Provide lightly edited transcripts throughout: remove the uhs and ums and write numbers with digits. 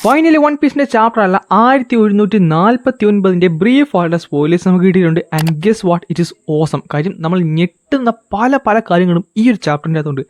Finally one പീസിന്റെ chapter അല്ല 1149 brief ആയിട്ടുള്ള സ്പോയിലേഴ്സ് നമുക്ക് കിട്ടിയിട്ടുണ്ട്. And guess what, it is awesome. കാര്യം നമ്മൾ ഞെട്ടുന്ന പല കാര്യങ്ങളും ഈ ഒരു ചാപ്റ്ററിൻ്റെ അകത്തുണ്ട്.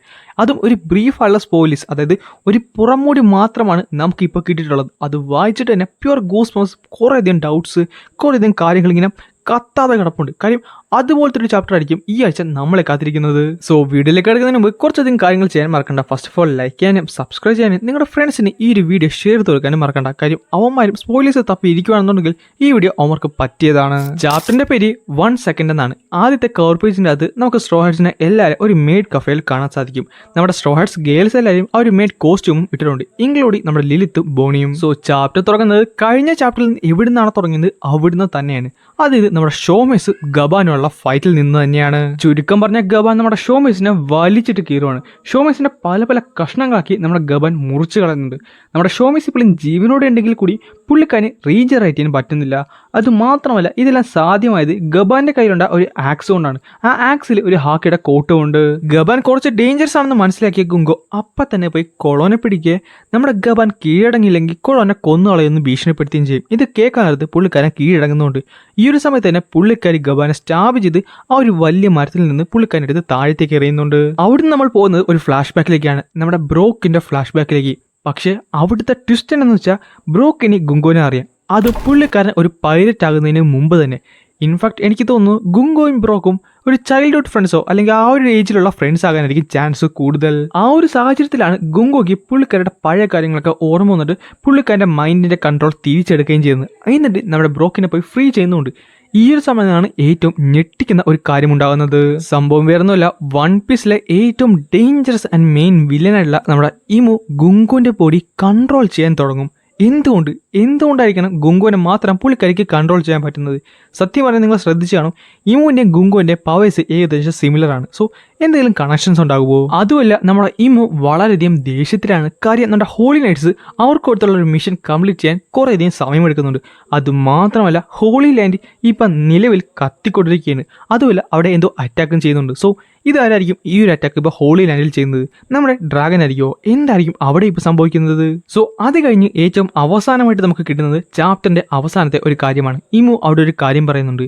അതും ഒരു ബ്രീഫ് ആയിട്ടുള്ള സ്പോയിലേഴ്സ്, അതായത് ഒരു പുറമൂടി മാത്രമാണ് നമുക്കിപ്പോൾ കിട്ടിയിട്ടുള്ളത്. അത് വായിച്ചിട്ട് തന്നെ പ്യുവർ ഗൂസ് ബംസ്, കുറേയധികം ഡൗട്ട്സ്, കുറേയധികം കാര്യങ്ങൾ ഇങ്ങനെ കത്താതെ കിടപ്പുണ്ട്. കാര്യം അതുപോലത്തെ ഒരു ചാപ്റ്റർ ആയിരിക്കും ഈ ആഴ്ച നമ്മളെ കാത്തിരിക്കുന്നത്. സോ വീഡിയോയിലേക്ക് കിടക്കുന്നതിന് മുമ്പ് കുറച്ചധികം കാര്യങ്ങൾ ചെയ്യാൻ മറക്കണ്ട. ഫസ്റ്റ് ഓഫ് ഓൾ ലൈക്ക് ചെയ്യാനും സബ്സ്ക്രൈബ് ചെയ്യാനും നിങ്ങളുടെ ഫ്രണ്ട്സിന് ഈ ഒരു വീഡിയോ ഷെയർ ചെയ്ത് കൊടുക്കാനും മറക്കണ്ട. കാര്യം അവന്മാരും സ്പോയിലേഴ്സ് തപ്പി ഇരിക്കുകയാണെന്നുണ്ടെങ്കിൽ ഈ വീഡിയോ അവർക്ക് പറ്റിയതാണ്. ചാപ്റ്ററിന്റെ പേര് 1 സെക്കൻഡ് എന്നാണ്. ആദ്യത്തെ കവർ പേജിൻ്റെ അത് നമുക്ക് സ്ട്രോ ഹെഡ്സിനെ എല്ലാവരും ഒരു മെയ്ഡ് കഫേയിൽ കാണാൻ സാധിക്കും. നമ്മുടെ സ്ട്രോ ഹെഡ്സ് ഗേൾസ് എല്ലാവരും ആ ഒരു മെയ്ഡ് കോസ്റ്റ്യൂമും ഇട്ടിട്ടുണ്ട്, ഇൻക്ലൂഡിങ് നമ്മുടെ ലിലിത്തും ബോണിയും. സോ ചാപ്റ്റർ തുടങ്ങുന്നത് കഴിഞ്ഞ ചാപ്റ്ററിൽ നിന്ന് എവിടുന്നാണ് തുടങ്ങുന്നത് അവിടുന്ന് തന്നെയാണ്. അതായത് നമ്മുടെ ഷോമേഴ്സ് ഗബാനുള്ള ഫൈറ്റിൽ നിന്ന് തന്നെയാണ്. ചുരുക്കം പറഞ്ഞ ഗബാൻ നമ്മുടെ ഷോമേഴ്സിനെ വലിച്ചിട്ട് കീറുവാണ്. ഷോമേഴ്സിന്റെ പല കഷ്ണങ്ങളാക്കി നമ്മുടെ ഗബാൻ മുറിച്ച് കളയുന്നുണ്ട്. നമ്മുടെ ഷോമേഴ്സ് ഇപ്പോഴും ജീവനോടെ ഉണ്ടെങ്കിൽ കൂടി പുള്ളിക്കാരന് റീജനറേറ്റ് ചെയ്യാൻ പറ്റുന്നില്ല. അതുമാത്രമല്ല, ഇതെല്ലാം സാധ്യമായത് ഗബാന്റെ കയ്യിലുണ്ട ഒരു ആക്സ് കൊണ്ടാണ്. ആ ആക്സിൽ ഒരു ഹാക്കിയുടെ കോട്ട് കൊണ്ട് ഗബാൻ കുറച്ച് ഡേഞ്ചറസ് ആണെന്ന് മനസ്സിലാക്കിയ ഗുങ്കോ അപ്പം തന്നെ പോയി കൊളോനെ പിടിക്കുക. നമ്മുടെ ഗബാൻ കീഴടങ്ങിയില്ലെങ്കിൽ കൊളോനെ കൊന്നുകളയൊന്ന് ഭീഷണിപ്പെടുത്തുകയും ചെയ്യും. ഇത് കേൾക്കാനത് പുള്ളിക്കാരൻ കീഴടങ്ങുന്നുണ്ട്. ഈ ഒരു സമയത്ത് തന്നെ പുള്ളിക്കാരി ഗബാനെ സ്റ്റാബ് ചെയ്ത് ആ ഒരു വലിയ മരത്തിൽ നിന്ന് പുള്ളിക്കാരനെടുത്ത് താഴത്തേക്ക് എറിയുന്നുണ്ട്. അവിടുന്ന് നമ്മൾ പോകുന്നത് ഒരു ഫ്ലാഷ് ബാക്കിലേക്കാണ്, നമ്മുടെ ബ്രോക്കിന്റെ ഫ്ലാഷ് ബാക്കിലേക്ക്. പക്ഷേ അവിടുത്തെ ട്വിസ്റ്റ് എന്ന് വെച്ചാൽ ബ്രോക്കിന് ഗുങ്കോനെ അറിയാം. അത് പുള്ളിക്കാരൻ ഒരു പൈലറ്റ് ആകുന്നതിന് മുമ്പ് തന്നെ. ഇൻഫാക്ട് എനിക്ക് തോന്നുന്നു ഗുങ്കോയും ബ്രോക്കും ഒരു ചൈൽഡ്ഹുഡ് ഫ്രണ്ട്സോ അല്ലെങ്കിൽ ആ ഒരു ഏജിലുള്ള ഫ്രണ്ട്സ് ആകാനായിരിക്കും ചാൻസ് കൂടുതൽ. ആ ഒരു സാഹചര്യത്തിലാണ് ഗുങ്കോയ്ക്ക് പുള്ളിക്കാരുടെ പഴയ കാര്യങ്ങളൊക്കെ ഓർമ്മ വന്നിട്ട് പുള്ളിക്കാരൻ്റെ മൈൻഡിൻ്റെ കൺട്രോൾ തിരിച്ചെടുക്കുകയും ചെയ്യുന്നത്. എന്നിട്ട് നമ്മുടെ ബ്രോക്കിനെ പോയി ഫ്രീ ചെയ്യുന്നുണ്ട്. ഈ ഒരു സമയത്താണ് ഏറ്റവും ഞെട്ടിക്കുന്ന ഒരു കാര്യമുണ്ടാകുന്നത്. സംഭവം വേറൊന്നുമില്ല, വൺ പീസിലെ ഏറ്റവും ഡേഞ്ചറസ് ആൻഡ് മെയിൻ വില്ലനായിട്ടുള്ള നമ്മുടെ ഇമു ഗുങ്കോന്റെ ബോഡി കൺട്രോൾ ചെയ്യാൻ തുടങ്ങും. എന്തുകൊണ്ടായിരിക്കണം ഗുങ്കോനെ മാത്രം പുള്ളിക്കാരിക്ക് കൺട്രോൾ ചെയ്യാൻ പറ്റുന്നത്? സത്യം പറഞ്ഞാൽ നിങ്ങൾ ശ്രദ്ധിച്ചു കാണും, ഇമുവിൻ്റെയും ഗുങ്കോൻ്റെ പവേഴ്സ് ഏകദേശം സിമിലർ ആണ്. സോ എന്തെങ്കിലും കണക്ഷൻസ് ഉണ്ടാകുമോ? അതുമല്ല, നമ്മുടെ ഇമു വളരെയധികം ദേഷ്യത്തിലാണ്. കാര്യം നമ്മുടെ ഹോളി നൈറ്റ്സ് അവർക്ക് കൊടുത്തുള്ള ഒരു മിഷൻ കംപ്ലീറ്റ് ചെയ്യാൻ കുറേയധികം സമയമെടുക്കുന്നുണ്ട്. അതുമാത്രമല്ല, ഹോളി ലാൻഡ് ഇപ്പം നിലവിൽ കത്തിക്കൊണ്ടിരിക്കുകയാണ്. അതുമല്ല, അവിടെ എന്തോ അറ്റാക്കും ചെയ്യുന്നുണ്ട്. സോ ഇതാരായിരിക്കും ഈ ഒരു അറ്റാക്ക് ഇപ്പോൾ ഹോളി ലാൻഡിൽ ചെയ്യുന്നത്? നമ്മുടെ ഡ്രാഗൻ ആയിരിക്കുമോ? എന്തായിരിക്കും അവിടെ ഇപ്പോൾ സംഭവിക്കുന്നത്? സോ അത് കഴിഞ്ഞ് ഏറ്റവും അവസാനമായിട്ട് നമുക്ക് കിട്ടുന്നത് ചാപ്റ്ററിൻ്റെ അവസാനത്തെ ഒരു കാര്യമാണ്. ഇമു അവിടെ ഒരു കാര്യം പറയുന്നുണ്ട്,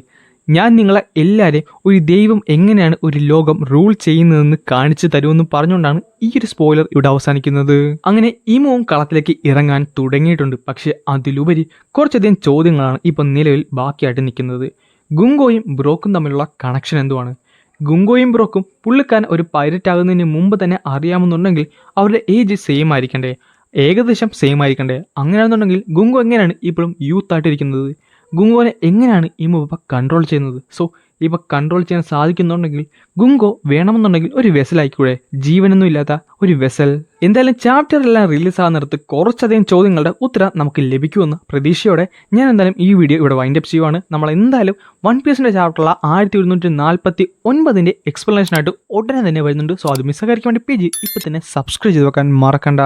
ഞാൻ നിങ്ങളെ എല്ലാവരെയും ഒരു ദൈവം എങ്ങനെയാണ് ഒരു ലോകം റൂൾ ചെയ്യുന്നതെന്ന് കാണിച്ചു തരുമെന്ന് പറഞ്ഞുകൊണ്ടാണ് ഈ ഒരു സ്പോയിലർ ഇവിടെ അവസാനിക്കുന്നത്. അങ്ങനെ ഇമുവും കളത്തിലേക്ക് ഇറങ്ങാൻ തുടങ്ങിയിട്ടുണ്ട്. പക്ഷേ അതിലുപരി കുറച്ചധികം ചോദ്യങ്ങളാണ് ഇപ്പം നിലവിൽ ബാക്കിയായിട്ട് നിൽക്കുന്നത്. ഗുങ്കോയും ബ്രോക്കും തമ്മിലുള്ള കണക്ഷൻ എന്തുവാണ്? ഗുങ്കോയും ബ്രോക്കും പുള്ളിക്കാരൻ ഒരു പൈലറ്റ് ആകുന്നതിന് മുമ്പ് തന്നെ അറിയാമെന്നുണ്ടെങ്കിൽ അവരുടെ ഏജ് സെയിം ആയിരിക്കണ്ടേ? ഏകദേശം സെയിം ആയിരിക്കണ്ടേ? അങ്ങനെയാണെന്നുണ്ടെങ്കിൽ ഗുങ്കോ എങ്ങനെയാണ് ഇപ്പോഴും യൂത്ത് ആയിട്ടിരിക്കുന്നത്? ഗുങ്കോനെ എങ്ങനെയാണ് ഇമു ഇപ്പം കൺട്രോൾ ചെയ്യുന്നത്? സോ ഇപ്പം കൺട്രോൾ ചെയ്യാൻ സാധിക്കുന്നുണ്ടെങ്കിൽ ഗുങ്കോ വേണമെന്നുണ്ടെങ്കിൽ ഒരു വെസലായിക്കൂടെ? ജീവനൊന്നും ഇല്ലാത്ത ഒരു വെസൽ. എന്തായാലും ചാപ്റ്ററെല്ലാം റിലീസാകുന്നിടത്ത് കുറച്ചധികം ചോദ്യങ്ങളുടെ ഉത്തരം നമുക്ക് ലഭിക്കുമെന്ന് പ്രതീക്ഷയോടെ ഞാൻ എന്തായാലും ഈ വീഡിയോ ഇവിടെ വൈൻഡപ്പ് ചെയ്യുവാണ്. നമ്മൾ എന്തായാലും വൺ പീസിൻ്റെ ചാപ്റ്ററുള്ള 1149 എക്സ്പ്ലനേഷനായിട്ട് ഉടനെ തന്നെ വരുന്നുണ്ട്. സോ അത് മിസ്സായിരിക്കാൻ വേണ്ടി പേജ് ഇപ്പം തന്നെ സബ്സ്ക്രൈബ് ചെയ്ത് വെക്കാൻ മറക്കണ്ട.